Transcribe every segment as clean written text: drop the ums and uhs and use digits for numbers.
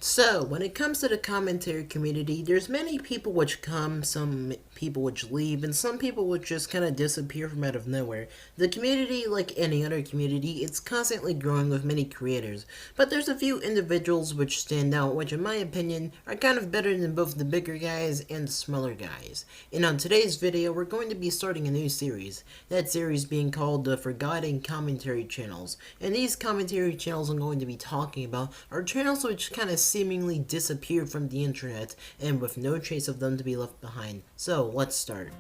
So, when it comes to the commentary community, there's many people which come, some people which leave, and some people which just kind of disappear from out of nowhere. The community, like any other community, it's constantly growing with many creators, but there's a few individuals which stand out, which in my opinion are kind of better than both the bigger guys and the smaller guys. And on today's video, we're going to be starting a new series. That series being called the Forgotten Commentary Channels. And these commentary channels I'm going to be talking about are channels which kind of seemingly disappeared from the internet and with no trace of them to be left behind. So, let's start.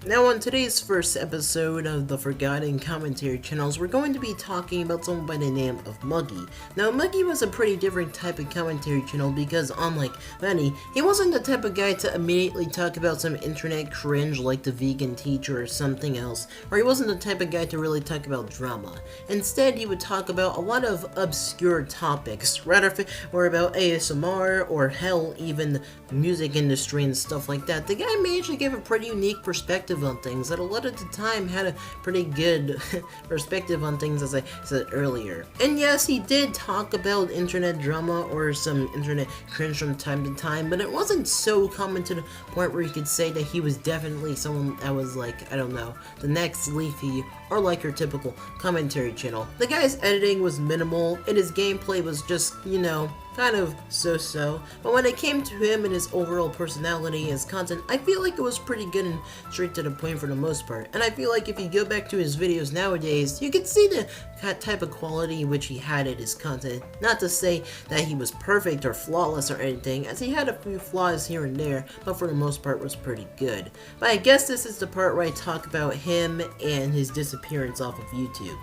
Now on today's first episode of the Forgotten Commentary Channels, we're going to be talking about someone by the name of Muggy. Now Muggy was a pretty different type of commentary channel because unlike many, he wasn't the type of guy to immediately talk about some internet cringe like the vegan teacher or something else, or he wasn't the type of guy to really talk about drama. Instead, he would talk about a lot of obscure topics, rather or about ASMR or hell, even the music industry and stuff like that. The guy managed to give a pretty unique perspective on things that a lot of the time had a pretty good perspective on things, as I said earlier. And yes, he did talk about internet drama or some internet cringe from time to time, but it wasn't so common to the point where you could say that he was definitely someone that was like, I don't know, the next Leafy or like your typical commentary channel. The guy's editing was minimal and his gameplay was just, kind of so-so, but when it came to him and his overall personality and his content, I feel like it was pretty good and straight to the point for the most part. And I feel like if you go back to his videos nowadays, you can see the type of quality which he had in his content. Not to say that he was perfect or flawless or anything, as he had a few flaws here and there, but for the most part was pretty good. But I guess this is the part where I talk about him and his disappearance off of YouTube.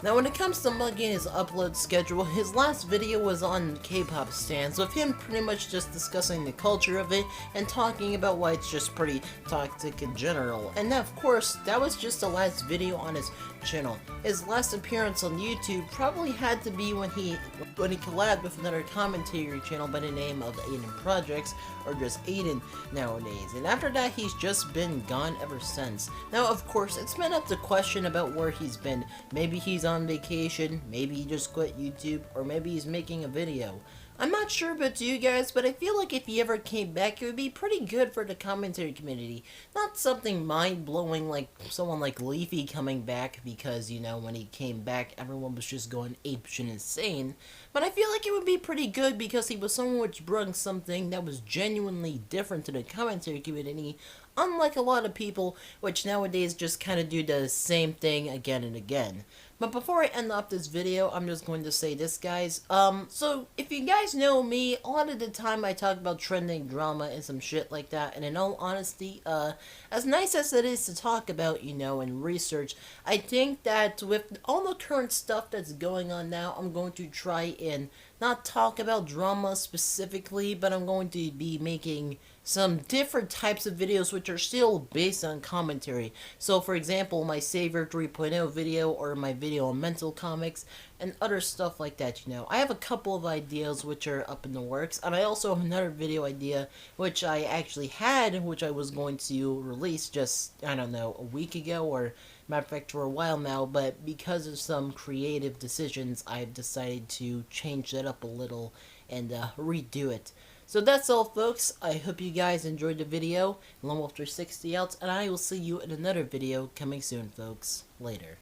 Now when it comes to Muggy and his upload schedule, his last video was on K-pop stans, with him pretty much just discussing the culture of it and talking about why it's just pretty toxic in general. And of course, that was just the last video on his channel. His last appearance on YouTube probably had to be when he collabed with another commentary channel by the name of Aiden Projects, or just Aiden nowadays. And after that, he's just been gone ever since. Now of course, it's been up to question about where he's been. Maybe he's on vacation, maybe he just quit YouTube, or maybe he's making a video. I'm not sure about you guys, but I feel like if he ever came back, it would be pretty good for the commentary community. Not something mind-blowing like someone like Leafy coming back, because, when he came back, everyone was just going apeshit insane. But I feel like it would be pretty good because he was someone which brought something that was genuinely different to the commentary community, unlike a lot of people which nowadays just kind of do the same thing again and again. But before I end off this video, I'm just going to say this, guys. So if you guys know me, a lot of the time I talk about trending drama and some shit like that, and in all honesty, as nice as it is to talk about, and research, I think that with all the current stuff that's going on now, I'm going to try and not talk about drama specifically, but I'm going to be making some different types of videos which are still based on commentary. So for example, my Savior 3.0 video, or my video on mental comics, and other stuff like that, I have a couple of ideas which are up in the works, and I also have another video idea which I actually had, which I was going to release just, I don't know, a week ago, or matter of fact for a while now, but because of some creative decisions, I've decided to change that up a little and redo it. So that's all, folks. I hope you guys enjoyed the video. Lone Wolf 360 out, and I will see you in another video coming soon, folks. Later.